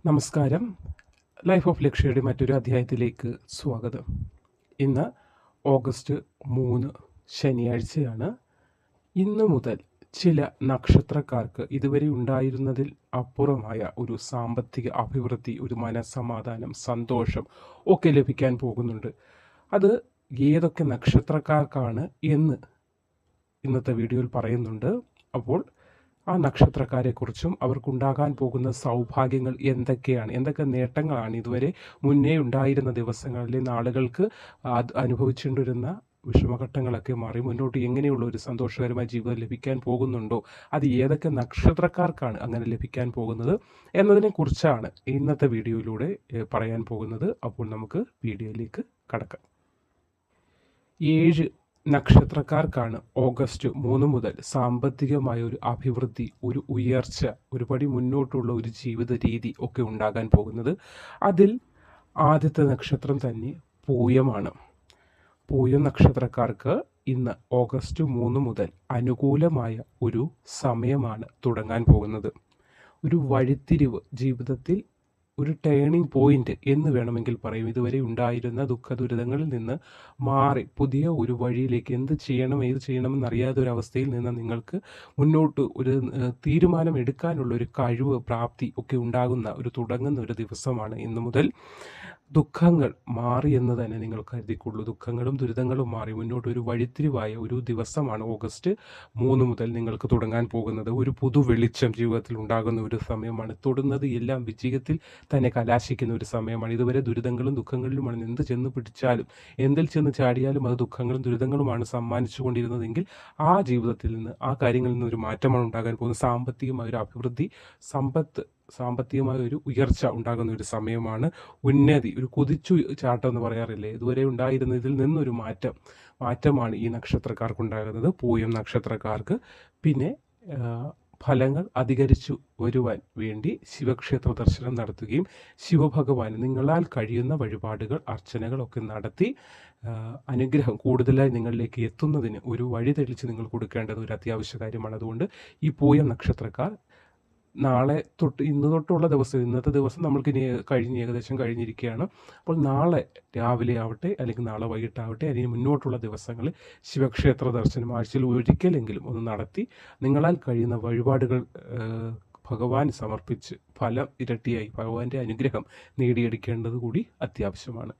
നമസ്കാരം. Life of ലക്ഷ്യയുടെ മറ്റൊരു അധ്യായത്തിലേക്ക് സ്വാഗതം. ഇന്ന് ഓഗസ്റ്റ് 3 ശനിയാഴ്ചയാണ്. ഇന്നു മുതൽ ചില നക്ഷത്രക്കാർക്ക് ഇതുവരെ ഉണ്ടായിരുന്നതിൽ അപ്പുറമായ ഒരു സാമ്പത്തിക അഭിവൃദ്ധി, ഒരു മനസ്സമാധാനം, സന്തോഷം ഒക്കെ ലഭിക്കാൻ പോകുന്നുണ്ട്. അത് ഏതൊക്കെ നക്ഷത്രക്കാർക്കാണ് എന്ന് ഇന്നത്തെ വീഡിയോയിൽ പറയുന്നുണ്ട്. അപ്പോൾ ആ നക്ഷത്രക്കാരെക്കുറിച്ചും അവർക്കുണ്ടാകാൻ പോകുന്ന സൗഭാഗ്യങ്ങൾ എന്തൊക്കെയാണ്, എന്തൊക്കെ നേട്ടങ്ങളാണ് ഇതുവരെ മുന്നേ ഉണ്ടായിരുന്ന ദിവസങ്ങളിലെ നാളുകൾക്ക് അനുഭവിച്ചുകൊണ്ടിരുന്ന വിഷമഘട്ടങ്ങളൊക്കെ മാറി മുന്നോട്ട് എങ്ങനെയുള്ള ഒരു സന്തോഷകരമായ ജീവിതം ലഭിക്കാൻ പോകുന്നുണ്ടോ, അത് ഏതൊക്കെ നക്ഷത്രക്കാർക്കാണ് അങ്ങനെ ലഭിക്കാൻ പോകുന്നത് എന്നതിനെക്കുറിച്ചാണ് ഇന്നത്തെ വീഡിയോയിലൂടെ പറയാൻ പോകുന്നത്. അപ്പോൾ നമുക്ക് വീഡിയോയിലേക്ക് കടക്കാം. 7 നക്ഷത്രക്കാർക്കാണ് ഓഗസ്റ്റ് 3 മുതൽ സാമ്പത്തികമായ ഒരു അഭിവൃദ്ധി, ഒരു ഉയർച്ച, ഒരു പടി മുന്നോട്ടുള്ള ഒരു ജീവിത രീതി ഒക്കെ ഉണ്ടാകാൻ പോകുന്നത്. അതിൽ ആദ്യത്തെ നക്ഷത്രം തന്നെ പൂയമാണ്. പൂയം നക്ഷത്രക്കാർക്ക് ഇന്ന് ഓഗസ്റ്റ് 3 മുതൽ അനുകൂലമായ ഒരു സമയമാണ് തുടങ്ങാൻ പോകുന്നത്. ഒരു വഴിത്തിരിവ്, ജീവിതത്തിൽ ഒരു ടേണിംഗ് പോയിന്റ് എന്ന് വേണമെങ്കിൽ പറയും. ഇതുവരെ ഉണ്ടായിരുന്ന ദുരിതങ്ങളിൽ നിന്ന് മാറി പുതിയ ഒരു വഴിയിലേക്ക് എന്ത് ചെയ്യണം, ഏത് ചെയ്യണമെന്നറിയാത്ത ഒരു അവസ്ഥയിൽ നിന്ന് നിങ്ങൾക്ക് മുന്നോട്ട് ഒരു തീരുമാനം എടുക്കാനുള്ള ഒരു കഴിവ്, പ്രാപ്തി ഒക്കെ ഉണ്ടാകുന്ന തുടങ്ങുന്ന ഒരു ദിവസമാണ് ഇന്നു മുതൽ. ദുഃഖങ്ങൾ മാറി എന്ന് തന്നെ നിങ്ങൾ കരുതിക്കൊള്ളൂ. ദുഃഖങ്ങളും ദുരിതങ്ങളും മാറി മുന്നോട്ട് ഒരു വഴിത്തിരിവായ ഒരു ദിവസമാണ് ഓഗസ്റ്റ് 3 മുതൽ നിങ്ങൾക്ക് തുടങ്ങാൻ പോകുന്നത്. ഒരു പുതു വെളിച്ചം ജീവിതത്തിൽ ഉണ്ടാകുന്ന ഒരു സമയമാണ്. തൊടുന്നത് എല്ലാം വിജയത്തിൽ തന്നെ കലാശിക്കുന്ന ഒരു സമയമാണ്. ഇതുവരെ ദുരിതങ്ങളും ദുഃഖങ്ങളിലുമാണ് എന്ത് ചെന്ന് പിടിച്ചാലും, എന്തിൽ ചെന്ന് ചാടിയാലും അത് ദുഃഖങ്ങളും ദുരിതങ്ങളുമാണ് സമ്മാനിച്ചു കൊണ്ടിരുന്നതെങ്കിൽ ആ ജീവിതത്തിൽ നിന്ന്, ആ കാര്യങ്ങളിൽ നിന്ന് ഒരു മാറ്റമാണ് ഉണ്ടാകാൻ പോകുന്നത്. സാമ്പത്തികമായ ഒരു അഭിവൃദ്ധി, സാമ്പത്തികമായ ഒരു ഉയർച്ച ഉണ്ടാകുന്ന ഒരു സമയമാണ്. ഉന്നതി, ഒരു കുതിച്ചു ചാട്ടം എന്ന് പറയാറില്ലേ, ഇതുവരെ ഉണ്ടായിരുന്നതിൽ നിന്നൊരു മാറ്റമാണ് ഈ നക്ഷത്രക്കാർക്ക് ഉണ്ടാകുന്നത്, പൂയം നക്ഷത്രക്കാർക്ക്. പിന്നെ ഫലങ്ങൾ അധികരിച്ചു വരുവാൻ വേണ്ടി ശിവക്ഷേത്ര ദർശനം നടത്തുകയും ശിവഭഗവാൻ നിങ്ങളാൽ കഴിയുന്ന വഴിപാടുകൾ, അർച്ചനകളൊക്കെ നടത്തി അനുഗ്രഹം കൂടുതലായി നിങ്ങളിലേക്ക് എത്തുന്നതിന് ഒരു വഴി തെളിച്ച് നിങ്ങൾ കൊടുക്കേണ്ടത് ഒരു അത്യാവശ്യ കാര്യമാണ്. അതുകൊണ്ട് ഈ പൂയം നക്ഷത്രക്കാർ നാളെ തൊട്ട്, ഇന്ന് തൊട്ടുള്ള ദിവസം, ഇന്നത്തെ ദിവസം നമ്മൾക്ക് ഇനി ഏകദേശം കഴിഞ്ഞിരിക്കുകയാണ്. അപ്പോൾ നാളെ രാവിലെ ആവട്ടെ, അല്ലെങ്കിൽ നാളെ വൈകിട്ടാവട്ടെ, അതിന് മുന്നോട്ടുള്ള ദിവസങ്ങളിൽ ശിവക്ഷേത്ര ദർശനം ആഴ്ചയിൽ ഒരിക്കലെങ്കിലും ഒന്ന് നടത്തി നിങ്ങളാൽ കഴിയുന്ന വഴിപാടുകൾ ഭഗവാൻ സമർപ്പിച്ച് ഫലം ഇരട്ടിയായി ഭഗവാന്റെ അനുഗ്രഹം നേടിയെടുക്കേണ്ടത് കൂടി അത്യാവശ്യമാണ്.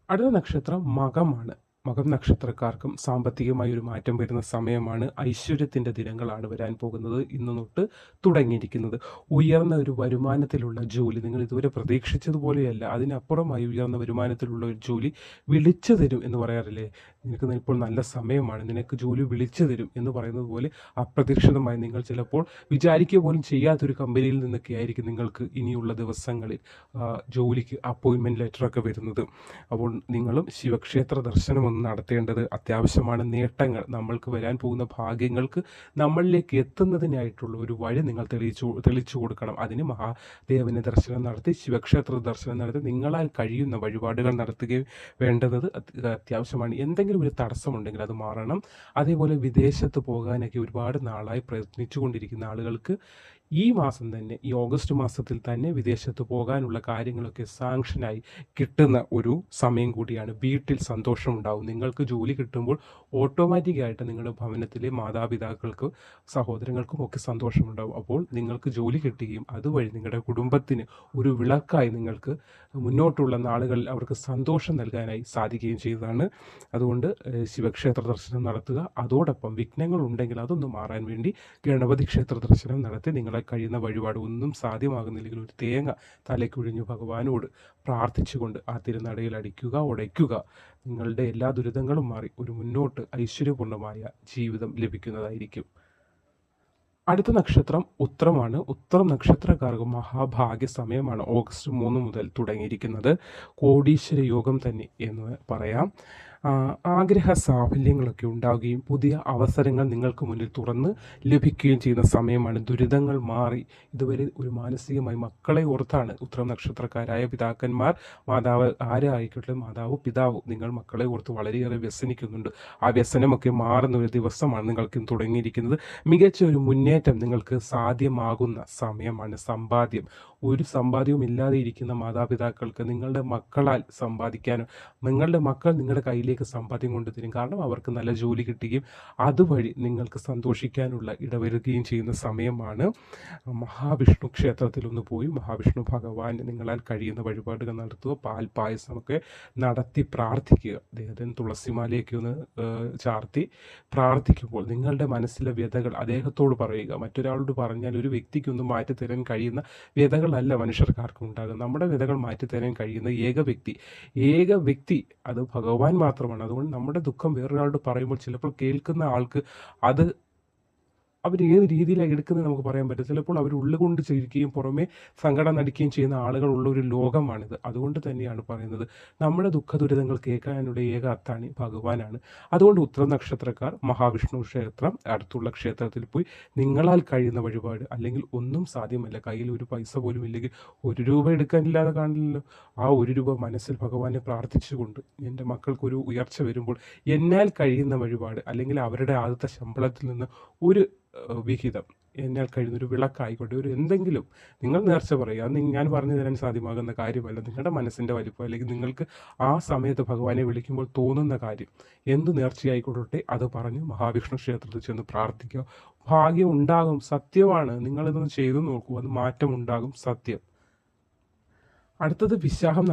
അടുത്ത നക്ഷത്രം മകമാണ്. മകം നക്ഷത്രക്കാർക്കും സാമ്പത്തികമായി ഒരു മാറ്റം വരുന്ന സമയമാണ്. ഐശ്വര്യത്തിൻ്റെ ദിനങ്ങളാണ് വരാൻ പോകുന്നത്. ഇന്ന് തൊട്ട് തുടങ്ങിയിരിക്കുന്നത്. ഉയർന്ന ഒരു വരുമാനത്തിലുള്ള ജോലി, നിങ്ങൾ ഇതുവരെ പ്രതീക്ഷിച്ചതുപോലെയല്ല, അതിനപ്പുറമായി ഉയർന്ന വരുമാനത്തിലുള്ള ഒരു ജോലി വിളിച്ചു തരും എന്ന് പറയാറില്ലേ, നിനക്ക് ഇപ്പോൾ നല്ല സമയമാണ്, നിനക്ക് ജോലി വിളിച്ചു തരും എന്ന് പറയുന്നത് പോലെ അപ്രതീക്ഷിതമായി നിങ്ങൾ ചിലപ്പോൾ വിചാരിക്കുക പോലും ചെയ്യാത്തൊരു കമ്പനിയിൽ നിന്നൊക്കെ ആയിരിക്കും നിങ്ങൾക്ക് ഇനിയുള്ള ദിവസങ്ങളിൽ ജോലിക്ക് അപ്പോയിൻമെൻറ്റ് ലെറ്ററൊക്കെ വരുന്നത്. അപ്പോൾ നിങ്ങളും ശിവക്ഷേത്ര ദർശനം നടത്തേണ്ടത് അത്യാവശ്യമാണ്. നേട്ടങ്ങൾ, നമ്മൾക്ക് വരാൻ പോകുന്ന ഭാഗ്യങ്ങൾക്ക് നമ്മളിലേക്ക് എത്തുന്നതിനായിട്ടുള്ള ഒരു വഴി നിങ്ങൾ തെളിച്ചു കൊടുക്കണം. അതിന് മഹാദേവനെ ദർശനം നടത്തി, ശിവക്ഷേത്ര ദർശനം നടത്തി, നിങ്ങളാൽ കഴിയുന്ന വഴിപാടുകൾ നടത്തുകയും വേണ്ടത് അത്യാവശ്യമാണ്. എന്തെങ്കിലും ഒരു തടസ്സമുണ്ടെങ്കിൽ അത് മാറണം. അതേപോലെ വിദേശത്ത് പോകാനൊക്കെ ഒരുപാട് നാളായി പ്രയത്നിച്ചു കൊണ്ടിരിക്കുന്ന ആളുകൾക്ക് ഈ മാസം തന്നെ, ഈ ഓഗസ്റ്റ് മാസത്തിൽ തന്നെ വിദേശത്ത് പോകാനുള്ള കാര്യങ്ങളൊക്കെ സാങ്ഷനായി കിട്ടുന്ന ഒരു സമയം കൂടിയാണ്. വീട്ടിൽ സന്തോഷമുണ്ടാവും. നിങ്ങൾക്ക് ജോലി കിട്ടുമ്പോൾ ഓട്ടോമാറ്റിക്കായിട്ട് നിങ്ങളുടെ ഭവനത്തിലെ മാതാപിതാക്കൾക്ക്, സഹോദരങ്ങൾക്കും ഒക്കെ സന്തോഷമുണ്ടാവും. അപ്പോൾ നിങ്ങൾക്ക് ജോലി കിട്ടുകയും അതുവഴി നിങ്ങളുടെ കുടുംബത്തിന് ഒരു വിളക്കായി നിങ്ങൾക്ക് മുന്നോട്ടുള്ള നാളുകളിൽ അവർക്ക് സന്തോഷം നൽകാനായി സാധിക്കുകയും ചെയ്തതാണ്. അതുകൊണ്ട് ശിവക്ഷേത്ര ദർശനം നടത്തുക. അതോടൊപ്പം വിഘ്നങ്ങൾ ഉണ്ടെങ്കിൽ അതൊന്ന് മാറാൻ വേണ്ടി ഗണപതി ക്ഷേത്ര ദർശനം നടത്തി നിങ്ങളെ കഴിയുന്ന വഴിപാട്, ഒന്നും സാധ്യമാകുന്നില്ലെങ്കിൽ ഒരു തേങ്ങ തലയ്ക്കൊഴിഞ്ഞു ഭഗവാനോട് പ്രാർത്ഥിച്ചുകൊണ്ട് ആ തിരുനടയിൽ അടിക്കുക, ഉടയ്ക്കുക. നിങ്ങളുടെ എല്ലാ ദുരിതങ്ങളും മാറി ഒരു മുന്നോട്ട് ഐശ്വര്യപൂർണ്ണമായ ജീവിതം ലഭിക്കുന്നതായിരിക്കും. അടുത്ത നക്ഷത്രം ഉത്രമാണ്. ഉത്രം നക്ഷത്രക്കാർക്ക് മഹാഭാഗ്യ സമയമാണ് ഓഗസ്റ്റ് 3 മുതൽ തുടങ്ങിയിരിക്കുന്നത്. കോടീശ്വര യോഗം തന്നെ എന്ന് പറയാം. ആഗ്രഹ സാഫല്യങ്ങളൊക്കെ ഉണ്ടാവുകയും പുതിയ അവസരങ്ങൾ നിങ്ങൾക്ക് മുന്നിൽ തുറന്ന് ലഭിക്കുകയും ചെയ്യുന്ന സമയമാണ്. ദുരിതങ്ങൾ മാറി ഇതുവരെ ഒരു മാനസികമായി മക്കളെ ഓർത്താണ് ഉത്തരം നക്ഷത്രക്കാരായ പിതാക്കന്മാർ, മാതാവ് ആരായിക്കോട്ടെ, മാതാവ് പിതാവ്, നിങ്ങൾ മക്കളെ ഓർത്ത് വളരെയേറെ വ്യസനിക്കുന്നുണ്ട്. ആ വ്യസനമൊക്കെ മാറുന്ന ഒരു ദിവസമാണ് നിങ്ങൾക്ക് തുടങ്ങിയിരിക്കുന്നത്. മികച്ച ഒരു മുന്നേറ്റം നിങ്ങൾക്ക് സാധ്യമാകുന്ന സമയമാണ്. സമ്പാദ്യം, ഒരു സമ്പാദ്യവും ഇല്ലാതെ ഇരിക്കുന്ന മാതാപിതാക്കൾക്ക് നിങ്ങളുടെ മക്കളാൽ സമ്പാദിക്കാനും നിങ്ങളുടെ മക്കൾ നിങ്ങളുടെ കയ്യിലേക്ക് സമ്പാദ്യം കൊണ്ടുതരും. കാരണം അവർക്ക് നല്ല ജോലി കിട്ടുകയും അതുവഴി നിങ്ങൾക്ക് സന്തോഷിക്കാനുള്ള ഇടവരുകയും ചെയ്യുന്ന സമയമാണ്. മഹാവിഷ്ണു ക്ഷേത്രത്തിലൊന്ന് പോയി മഹാവിഷ്ണു ഭഗവാൻ നിങ്ങളാൽ കഴിയുന്ന വഴിപാടുകൾ നടത്തുക. പാൽ പായസമൊക്കെ നടത്തി പ്രാർത്ഥിക്കുക. അദ്ദേഹത്തിന് തുളസിമാലയൊക്കെ ഒന്ന് ചാർത്തി പ്രാർത്ഥിക്കുമ്പോൾ നിങ്ങളുടെ മനസ്സിലെ വ്യതകൾ അദ്ദേഹത്തോട് പറയുക. മറ്റൊരാളോട് പറഞ്ഞാൽ ഒരു വ്യക്തിക്കൊന്നും മാറ്റിത്തരാൻ കഴിയുന്ന വ്യതകളല്ല മനുഷ്യർക്കാർക്കും ഉണ്ടാകുക. നമ്മുടെ വ്യതകൾ മാറ്റിത്തരാൻ കഴിയുന്ന ഏക വ്യക്തി അത് ഭഗവാൻ മാത്രമാണ്. അതുകൊണ്ട് നമ്മുടെ ദുഃഖം വേറൊരാളോട് പറയുമ്പോൾ ചിലപ്പോൾ കേൾക്കുന്ന ആൾക്ക് അത് അവർ ഏത് രീതിയിലാണ് എടുക്കുന്നത് നമുക്ക് പറയാൻ പറ്റും. ചിലപ്പോൾ അവർ ഉള്ളുകൊണ്ട് ചിരിക്കുകയും പുറമേ സങ്കടം നടിക്കുകയും ചെയ്യുന്ന ആളുകളുള്ള ഒരു ലോകമാണിത്. അതുകൊണ്ട് തന്നെയാണ് പറയുന്നത്, നമ്മുടെ ദുഃഖ ദുരിതങ്ങൾ കേൾക്കാനുള്ള ഏക അത്താണി ഭഗവാനാണ്. അതുകൊണ്ട് ഉത്തര നക്ഷത്രക്കാർ മഹാവിഷ്ണു ക്ഷേത്രം അടുത്തുള്ള ക്ഷേത്രത്തിൽ പോയി നിങ്ങളാൽ കഴിയുന്ന വഴിപാട്, അല്ലെങ്കിൽ ഒന്നും സാധ്യമല്ല, കയ്യിൽ ഒരു പൈസ പോലും ഇല്ലെങ്കിൽ 1 രൂപ എടുക്കാനില്ലാതെ കാണില്ലല്ലോ, ആ 1 രൂപ മനസ്സിൽ ഭഗവാനെ പ്രാർത്ഥിച്ചുകൊണ്ട് എൻ്റെ മക്കൾക്കൊരു ഉയർച്ച വരുമ്പോൾ എന്നാൽ കഴിയുന്ന വഴിപാട്, അല്ലെങ്കിൽ അവരുടെ ആദ്യത്തെ ശമ്പളത്തിൽ നിന്ന് ഒരു വിഹിതം, എന്നാൽ കഴിയുന്ന ഒരു വിളക്കായിക്കോട്ടെ, ഒരു എന്തെങ്കിലും നിങ്ങൾ നേർച്ച പറയുക. അത് ഞാൻ പറഞ്ഞു തരാൻ സാധ്യമാകുന്ന കാര്യമല്ല. നിങ്ങളുടെ മനസ്സിൻ്റെ വലിപ്പം, അല്ലെങ്കിൽ നിങ്ങൾക്ക് ആ സമയത്ത് ഭഗവാനെ വിളിക്കുമ്പോൾ തോന്നുന്ന കാര്യം എന്ത് നേർച്ചയായിക്കോട്ടെ അത് പറഞ്ഞ് മഹാവിഷ്ണു ക്ഷേത്രത്തിൽ ചെന്ന് പ്രാർത്ഥിക്കുക. ഭാഗ്യം ഉണ്ടാകും, സത്യമാണ്. നിങ്ങളിതൊന്ന് ചെയ്തു നോക്കൂ, അത് മാറ്റം ഉണ്ടാകും, സത്യം. അടുത്തത് വിശാഖം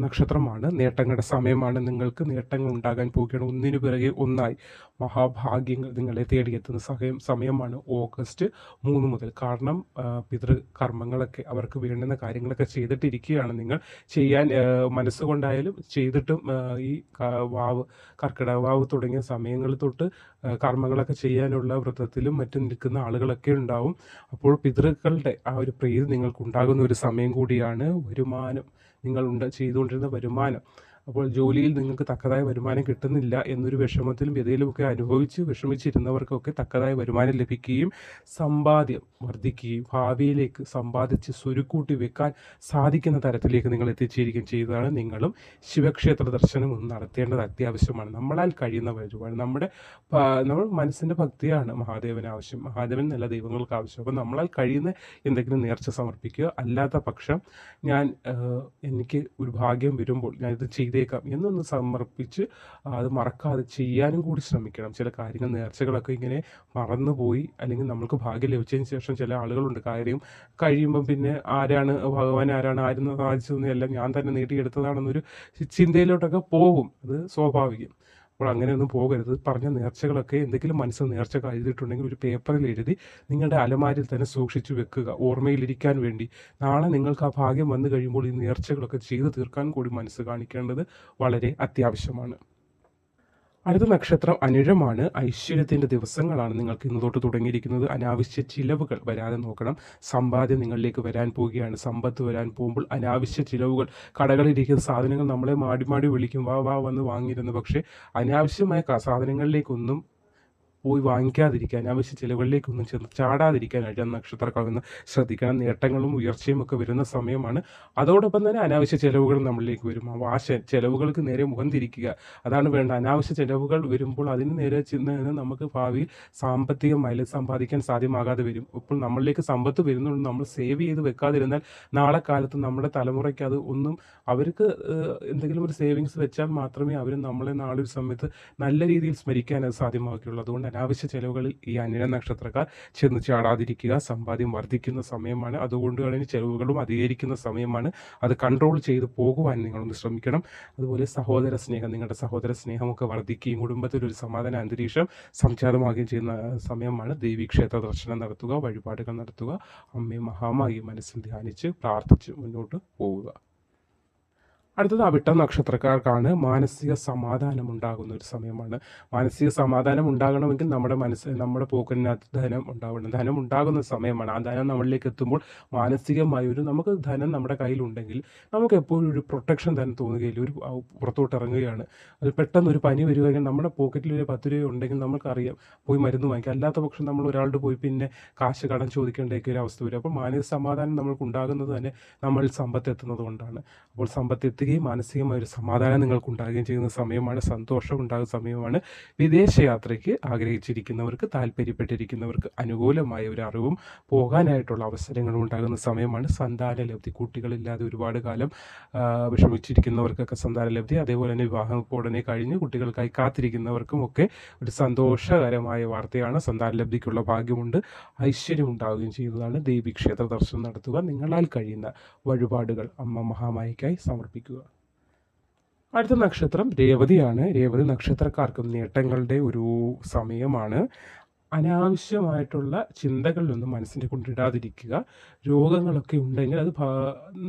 നക്ഷത്രമാണ്. നേട്ടങ്ങളുടെ സമയമാണ്. നിങ്ങൾക്ക് നേട്ടങ്ങൾ ഉണ്ടാകാൻ പോവുകയാണ്. ഒന്നിനു പിറകെ ഒന്നായി മഹാഭാഗ്യങ്ങൾ നിങ്ങളെ തേടിയെത്തുന്ന സമയമാണ് ഓഗസ്റ്റ് 3 മുതൽ. കാരണം പിതൃകർമ്മങ്ങളൊക്കെ അവർക്ക് വേണ്ടുന്ന കാര്യങ്ങളൊക്കെ ചെയ്തിട്ടിരിക്കുകയാണ്. നിങ്ങൾ ചെയ്യാൻ മനസ്സുകൊണ്ടായാലും ചെയ്തിട്ടും ഈ കർക്കിടക വാവ് തുടങ്ങിയ സമയങ്ങളിൽ തൊട്ട് കർമ്മങ്ങളൊക്കെ ചെയ്യാനുള്ള വ്രതത്തിലും മറ്റും നിൽക്കുന്ന ആളുകളൊക്കെ ഉണ്ടാവും. അപ്പോൾ പിതൃക്കളുടെ ആ ഒരു പ്രീതി നിങ്ങൾക്കുണ്ടാകുന്ന ഒരു സമയം കൂടിയാണ്. വരുമാനം, ചെയ്തുകൊണ്ടിരുന്ന വരുമാനം, അപ്പോൾ ജോലിയിൽ നിങ്ങൾക്ക് തക്കതായ വരുമാനം കിട്ടുന്നില്ല എന്നൊരു വിഷമത്തിലും വ്യതയിലുമൊക്കെ വിഷമിച്ചിരുന്നവർക്കൊക്കെ തക്കതായ വരുമാനം ലഭിക്കുകയും സമ്പാദ്യം വർദ്ധിക്കുകയും ഭാവിയിലേക്ക് സമ്പാദിച്ച് സ്വരുക്കൂട്ടി വെക്കാൻ സാധിക്കുന്ന തരത്തിലേക്ക് നിങ്ങൾ എത്തിച്ചേരുകയും ചെയ്തതാണ്. നിങ്ങളും ശിവക്ഷേത്ര ദർശനം ഒന്ന് നടത്തേണ്ടത് അത്യാവശ്യമാണ്. നമ്മളാൽ കഴിയുന്ന വഴിപാട്, നമ്മൾ മനസ്സിൻ്റെ ഭക്തിയാണ് മഹാദേവന് ആവശ്യം, മഹാദേവൻ നല്ല ദൈവങ്ങൾക്ക് ആവശ്യം. അപ്പോൾ നമ്മളാൽ കഴിയുന്ന എന്തെങ്കിലും നേർച്ച സമർപ്പിക്കുക. അല്ലാത്ത പക്ഷം എനിക്ക് ഒരു ഭാഗ്യം വരുമ്പോൾ ഞാനിത് ചെയ്തേക്കാം എന്നൊന്ന് സമർപ്പിച്ച് അത് മറക്കാതെ ചെയ്യാനും കൂടി ശ്രമിക്കണം. ചില കാര്യങ്ങൾ, നേർച്ചകളൊക്കെ ഇങ്ങനെ മറന്നുപോയി, അല്ലെങ്കിൽ നമ്മൾക്ക് ഭാഗ്യം ലഭിച്ചതിന് ശേഷം ചില ആളുകളുണ്ട് കാര്യം കഴിയുമ്പം പിന്നെ ഭഗവാൻ ആരും സാധിച്ചതെന്ന് എല്ലാം ഞാൻ തന്നെ നേടിയെടുത്തതാണെന്നൊരു ചിന്തയിലോട്ടൊക്കെ പോകും. അത് സ്വാഭാവികം. അപ്പോൾ അങ്ങനെയൊന്നും പോകരുത്. പറഞ്ഞ നേർച്ചകളൊക്കെ എന്തെങ്കിലും മനസ്സിൽ നേർച്ച എഴുതിയിട്ടുണ്ടെങ്കിൽ ഒരു പേപ്പറിൽ എഴുതി നിങ്ങളുടെ അലമാരിൽ തന്നെ സൂക്ഷിച്ചു വെക്കുക, ഓർമ്മയിലിരിക്കാൻ വേണ്ടി. നാളെ നിങ്ങൾക്ക് ആ ഭാഗ്യം വന്നു കഴിയുമ്പോൾ ഈ നേർച്ചകളൊക്കെ ചെയ്തു തീർക്കാൻ കൂടി മനസ്സ് കാണിക്കേണ്ടത് വളരെ അത്യാവശ്യമാണ്. അടുത്ത നക്ഷത്രം അനിഴമാണ്. ഐശ്വര്യത്തിൻ്റെ ദിവസങ്ങളാണ് നിങ്ങൾക്ക് ഇന്ന് തൊട്ട് തുടങ്ങിയിരിക്കുന്നത്. അനാവശ്യ ചിലവുകൾ വരാതെ നോക്കണം. സമ്പാദ്യം നിങ്ങളിലേക്ക് വരാൻ പോവുകയാണ്. സമ്പത്ത് വരാൻ പോകുമ്പോൾ അനാവശ്യ ചിലവുകൾ, കടകളിലിരിക്കുന്ന സാധനങ്ങൾ നമ്മളെ മാടി വിളിക്കും, വാ വന്ന് വാങ്ങിയിരുന്നു. പക്ഷേ അനാവശ്യമായ സാധനങ്ങളിലേക്കൊന്നും പോയി വാങ്ങിക്കാതിരിക്കാൻ, അനാവശ്യ ചിലവുകളിലേക്കൊന്നും ചെന്ന് ചാടാതിരിക്കാൻ നക്ഷത്രക്കാരെന്ന് ശ്രദ്ധിക്കണം. നേട്ടങ്ങളും ഉയർച്ചയും ഒക്കെ വരുന്ന സമയമാണ്. അതോടൊപ്പം തന്നെ അനാവശ്യ ചിലവുകൾ നമ്മളിലേക്ക് വരും. ആ ചിലവുകൾക്ക് നേരെ മുഖം തിരിക്കുക, അതാണ് വേണ്ട. അനാവശ്യ ചിലവുകൾ വരുമ്പോൾ അതിന് നേരെ ചെന്ന് നമുക്ക് ഭാവിയിൽ സാമ്പത്തികമായി സമ്പാദിക്കാൻ സാധ്യമാകാതെ വരും. ഇപ്പോൾ നമ്മളിലേക്ക് സമ്പത്ത് വരുന്നുണ്ട്, നമ്മൾ സേവ് ചെയ്ത് വെക്കാതിരുന്നാൽ നാളെ കാലത്ത് നമ്മുടെ തലമുറയ്ക്ക് അത് ഒന്നും, അവർക്ക് എന്തെങ്കിലും ഒരു സേവിങ്സ് വെച്ചാൽ മാത്രമേ അവർ നമ്മളെ നാളൊരു സമയത്ത് നല്ല രീതിയിൽ സ്മരിക്കാൻ അത് സാധ്യമാക്കുകയുള്ളൂ. അതുകൊണ്ട് അനാവശ്യ ചെലവുകളിൽ ഈ അനിഴ നക്ഷത്രക്കാർ ചെന്ന് ചാടാതിരിക്കുക. സമ്പാദ്യം വർദ്ധിക്കുന്ന സമയമാണ്. അതുകൊണ്ട് തന്നെ ചെലവുകളും അധികരിക്കുന്ന സമയമാണ്. അത് കൺട്രോൾ ചെയ്ത് പോകുവാൻ നിങ്ങളൊന്ന് ശ്രമിക്കണം. അതുപോലെ സഹോദര സ്നേഹം, നിങ്ങളുടെ സഹോദര സ്നേഹമൊക്കെ വർദ്ധിക്കുകയും കുടുംബത്തിൽ ഒരു സമാധാന അന്തരീക്ഷം സംജാതമാകുകയും ചെയ്യുന്ന സമയമാണ്. ദേവീക്ഷേത്ര ദർശനം നടത്തുക, വഴിപാടുകൾ നടത്തുക, അമ്മയെ മഹാമായി മനസ്സിൽ ധ്യാനിച്ച് പ്രാർത്ഥിച്ച് മുന്നോട്ട് പോവുക. അടുത്തത് അവിട്ടം നക്ഷത്രക്കാർക്കാണ് മാനസിക സമാധാനം ഉണ്ടാകുന്ന ഒരു സമയമാണ്. മാനസിക സമാധാനം ഉണ്ടാകണമെങ്കിൽ നമ്മുടെ പോക്കറ്റിനകത്ത് ധനം ഉണ്ടാവണം. ധനം ഉണ്ടാകുന്ന സമയമാണ്. ആ ധനം നമ്മളിലേക്ക് എത്തുമ്പോൾ മാനസികമായ നമുക്ക് ധനം നമ്മുടെ കയ്യിലുണ്ടെങ്കിൽ നമുക്ക് എപ്പോഴും ഒരു പ്രൊട്ടക്ഷൻ തന്നെ തോന്നുകയില്ല. പുറത്തോട്ട് ഇറങ്ങുകയാണ്, അത് പെട്ടെന്ന് ഒരു പനി വരികയാണെങ്കിൽ നമ്മുടെ പോക്കറ്റിൽ ഒരു 10 രൂപ ഉണ്ടെങ്കിൽ നമുക്കറിയാം പോയി മരുന്ന് വാങ്ങിക്കാം. അല്ലാത്ത പക്ഷം നമ്മൾ ഒരാളുടെ പോയി പിന്നെ കാശ് കടം ചോദിക്കേണ്ടതൊക്കെ ഒരു അവസ്ഥ വരും. അപ്പോൾ മാനസിക സമാധാനം നമ്മൾക്ക് ഉണ്ടാകുന്നത് തന്നെ നമ്മൾ സമ്പത്ത് എത്തുന്നത് കൊണ്ടാണ്. അപ്പോൾ സമ്പത്ത് എത്തുകയും മാനസികമായ ഒരു സമാധാനം നിങ്ങൾക്ക് ഉണ്ടാകുകയും ചെയ്യുന്ന സമയമാണ്. സന്തോഷം ഉണ്ടാകുന്ന സമയമാണ്. വിദേശയാത്രയ്ക്ക് ആഗ്രഹിച്ചിരിക്കുന്നവർക്ക്, താല്പര്യപ്പെട്ടിരിക്കുന്നവർക്ക് അനുകൂലമായ ഒരു അറിവും പോകാനായിട്ടുള്ള അവസരങ്ങളും ഉണ്ടാകുന്ന സമയമാണ്. സന്താനലബ്ധി, കുട്ടികളില്ലാതെ ഒരുപാട് കാലം വിഷമിച്ചിരിക്കുന്നവർക്കൊക്കെ സന്താനലബ്ധി, അതേപോലെ തന്നെ വിവാഹം ഉടനെ കഴിഞ്ഞ് കുട്ടികൾക്കായി കാത്തിരിക്കുന്നവർക്കും ഒക്കെ ഒരു സന്തോഷകരമായ വാർത്തയാണ്. സന്താനലബ്ധിക്കുള്ള ഭാഗ്യമുണ്ട്, ഐശ്വര്യം ഉണ്ടാവുകയും ചെയ്യുന്നതാണ്. ദേവീക്ഷേത്ര ദർശനം നടത്തുക, നിങ്ങളാൽ കഴിയുന്ന വഴിപാടുകൾ അമ്മ മഹാമായിക്കായി സമർപ്പിക്കുക. അടുത്ത നക്ഷത്രം രേവതിയാണ്. രേവതി നക്ഷത്രക്കാർക്കും നേട്ടങ്ങളുടെ ഒരു സമയമാണ്. അനാവശ്യമായിട്ടുള്ള ചിന്തകളിലൊന്നും മനസ്സിനെ കൊണ്ടിടാതിരിക്കുക. രോഗങ്ങളൊക്കെ ഉണ്ടെങ്കിൽ അത്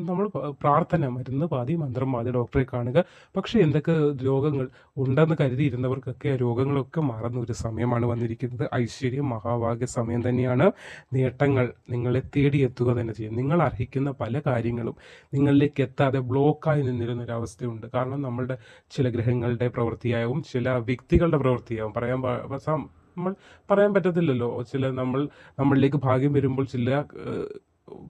നമ്മൾ പ്രാർത്ഥന, മരുന്ന് പാതി മന്ത്രം പാതി, ഡോക്ടറെ കാണുക. പക്ഷേ എന്തൊക്കെ രോഗങ്ങൾ ഉണ്ടെന്ന് കരുതിയിരുന്നവർക്കൊക്കെ ആ രോഗങ്ങളൊക്കെ മാറുന്ന ഒരു സമയമാണ് വന്നിരിക്കുന്നത്. ഐശ്വര്യം, മഹാഭാഗ്യ സമയം തന്നെയാണ്. നേട്ടങ്ങൾ നിങ്ങളെ തേടിയെത്തുക തന്നെ ചെയ്യും. നിങ്ങൾ അർഹിക്കുന്ന പല കാര്യങ്ങളും നിങ്ങളിലേക്ക് എത്താതെ ബ്ലോക്കായി നിന്നിരുന്നൊരവസ്ഥയുണ്ട്. കാരണം നമ്മളുടെ ചില ഗ്രഹങ്ങളുടെ പ്രവൃത്തിയാവും, ചില വ്യക്തികളുടെ പ്രവൃത്തിയാവും. നമ്മൾ പറയാൻ പറ്റത്തില്ലല്ലോ. നമ്മളിലേക്ക് ഭാഗ്യം വരുമ്പോൾ ചില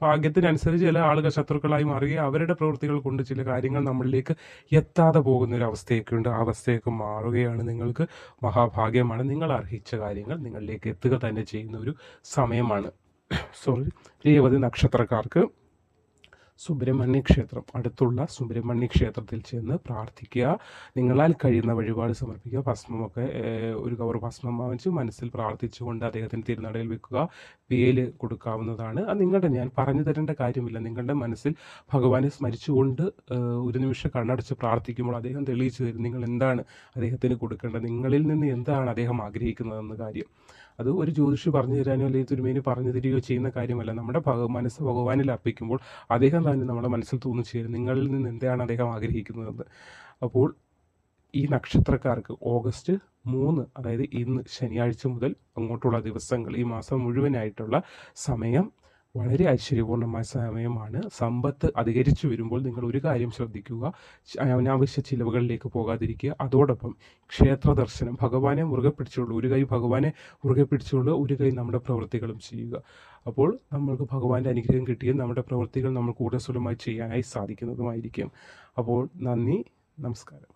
ഭാഗ്യത്തിനനുസരിച്ച് ചില ആളുകൾ ശത്രുക്കളായി മാറുകയും അവരുടെ പ്രവൃത്തികൾ കൊണ്ട് ചില കാര്യങ്ങൾ നമ്മളിലേക്ക് എത്താതെ പോകുന്ന ഒരു അവസ്ഥയൊക്കെ ഉണ്ട്. ആ അവസ്ഥയൊക്കെ മാറുകയാണ്. നിങ്ങൾക്ക് മഹാഭാഗ്യമാണ്. നിങ്ങൾ അർഹിച്ച കാര്യങ്ങൾ നിങ്ങളിലേക്ക് എത്തുക തന്നെ ചെയ്യുന്ന ഒരു സമയമാണ്. രേവതി നക്ഷത്രക്കാർക്ക് സുബ്രഹ്മണ്യ ക്ഷേത്രം, അടുത്തുള്ള സുബ്രഹ്മണ്യ ക്ഷേത്രത്തിൽ ചെന്ന് പ്രാർത്ഥിക്കുക. നിങ്ങളാൽ കഴിയുന്ന വഴിപാട് സമർപ്പിക്കുക. ഭസ്മമൊക്കെ ഒരു കവർ ഭസ്മം വാങ്ങിച്ച് മനസ്സിൽ പ്രാർത്ഥിച്ചുകൊണ്ട് അദ്ദേഹത്തിന് തിരുനടയിൽ വെക്കുക. വേല് കൊടുക്കാവുന്നതാണ്. അത് ഞാൻ പറഞ്ഞു തരേണ്ട കാര്യമില്ല. നിങ്ങളുടെ മനസ്സിൽ ഭഗവാനെ സ്മരിച്ചുകൊണ്ട് ഒരു നിമിഷം കണ്ണടച്ച് പ്രാർത്ഥിക്കുമ്പോൾ അദ്ദേഹം തെളിയിച്ചു തരും നിങ്ങൾ എന്താണ് അദ്ദേഹത്തിന് കൊടുക്കേണ്ടത്, നിങ്ങളിൽ നിന്ന് എന്താണ് അദ്ദേഹം ആഗ്രഹിക്കുന്നതെന്ന കാര്യം. അത് ഒരു ജ്യോതിഷി പറഞ്ഞു തരാനോ അല്ലെങ്കിൽ തിരുമേനി പറഞ്ഞു തരികയോ ചെയ്യുന്ന കാര്യമല്ല. നമ്മുടെ മനസ്സ് ഭഗവാനിൽ അർപ്പിക്കുമ്പോൾ അദ്ദേഹം തന്നെ നമ്മുടെ മനസ്സിൽ തോന്നിച്ചേരും നിങ്ങളിൽ നിന്ന് എന്താണ് അദ്ദേഹം ആഗ്രഹിക്കുന്നതെന്ന്. അപ്പോൾ ഈ നക്ഷത്രക്കാർക്ക് ഓഗസ്റ്റ് 3, അതായത് ഇന്ന് ശനിയാഴ്ച മുതൽ അങ്ങോട്ടുള്ള ദിവസങ്ങൾ, ഈ മാസം മുഴുവനായിട്ടുള്ള സമയം വളരെ ഐശ്വര്യപൂർണ്ണമായ സമയമാണ്. സമ്പത്ത് അധികരിച്ചു വരുമ്പോൾ നിങ്ങൾ ഒരു കാര്യം ശ്രദ്ധിക്കുക, അനാവശ്യ ചിലവുകളിലേക്ക് പോകാതിരിക്കുക. അതോടൊപ്പം ക്ഷേത്ര ദർശനം, ഭഗവാനെ മുറുകെ പിടിച്ചുള്ളൂ. ഒരു കൈ ഭഗവാനെ മുറുകെ പിടിച്ചുള്ളൂ, ഒരു കൈ നമ്മുടെ പ്രവൃത്തികളും ചെയ്യുക. അപ്പോൾ നമ്മൾക്ക് ഭഗവാന്റെ അനുഗ്രഹം കിട്ടിയത് നമ്മുടെ പ്രവൃത്തികൾ നമ്മൾ കൂടുതൽ സുലഭമായി ചെയ്യാനായി സാധിക്കുന്നതുമായിരിക്കും. അപ്പോൾ നന്ദി, നമസ്കാരം.